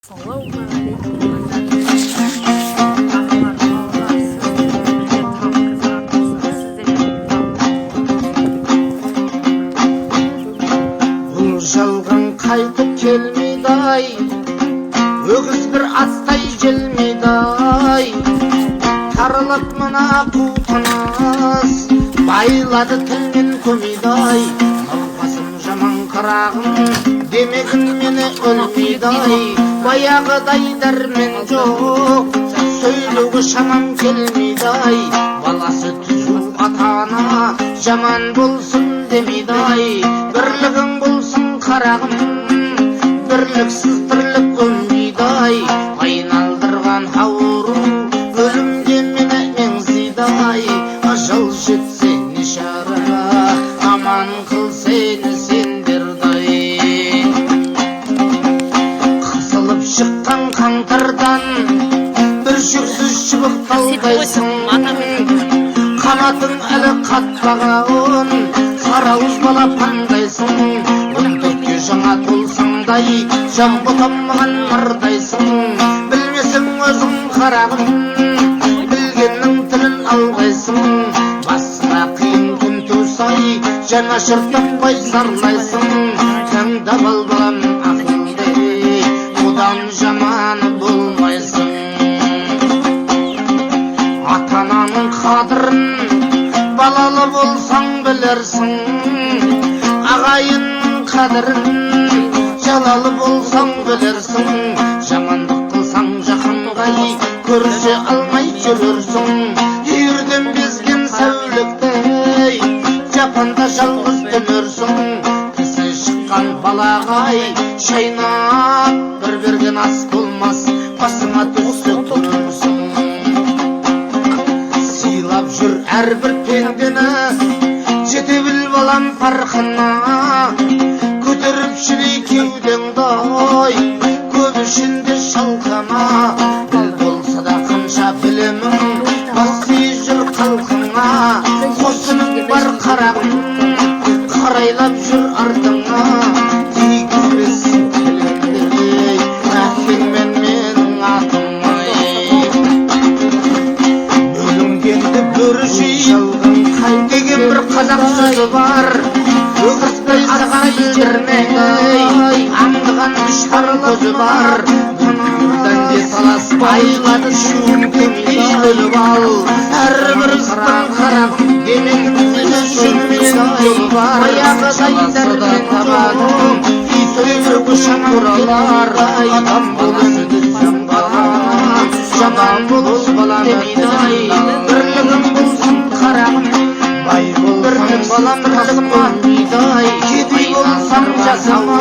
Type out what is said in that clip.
Бұл жалған қайтып келмейді-ай, өгіз бір аттай желмейді-ай. Тарылып мына қу тыныс, байлады тілмен көмейді-ай. Науқасым жаман қарағым, демегін мені өлмейді-ай. Баяғыдай дәрмен жоқ, сөйлеуге шамам келмейді-ай. Баласы түзу ата-ана жаман болсын демейді-ай. Бірлігің болсын қарағым, бірліксіз тірлік өнбейді-ай. Айналдырған ауру өлімге мені меңзейді-ай. Ажал жетсе не шара, аман қыл сені сендерді-ай. Қысылып шыққан қаңтардан бір жүксіз шыбықталдайсың. Қанатың әлі қатпаған қарауыз балапандайсың. 14-ке жаңа толсаңдай жаңбытамаған мырдайсың. Білмесің өзің қарағым, білгеннің тілін алғайсың. Басына қиын күн туса-ай, жанашыр таппай зарлайсың. Тыңдап ал балам ақылды, одан жаманы болмайсың. Ата-ананың қадірін балалы болсаң білерсің. Ағайынның қадірін жалалы болсаң білерсің. Жамандық қылсаң жақынғай көрсе алмай жүрерсің. Үйірден безген сәуліктей жапанда жалғыз түнерсің. Тісі шыққан балағай шайнап бір берген ас болмас, басыңа түссе тұрырсың. Сыйлап жүр әрбір пендені, жете біл балам парқына. Көтеріп шілей кеудеңді-ай, көп ішінде шалқама. Бұл болса да қанша білемің, баси жүр қалқыңа. Қосының бар қарағым, қарайлап жүр артыңа. Тигізбесін тілендей, әкеңмен менің атым-ай. Бөлінгенді бөрішей деген бір қазақ сөзі бар. Өгізбей саған білдірмей, аңдыған ұшар көзі бар. Бұныңдан де талас байлады шуын көмей бөліп ал. Әрбір істің қарағым демегін үшін мен жолы бар. Баяғыдай дәрмен табадым, сөйлеуге шамам туралар. Адам болсын дүзсің балам, жаман болыс балам демейді-ай. Бірлігің болсын қарағым, бай болсын балам, бірлігім атмейді-ай. Кедей болсам жасама,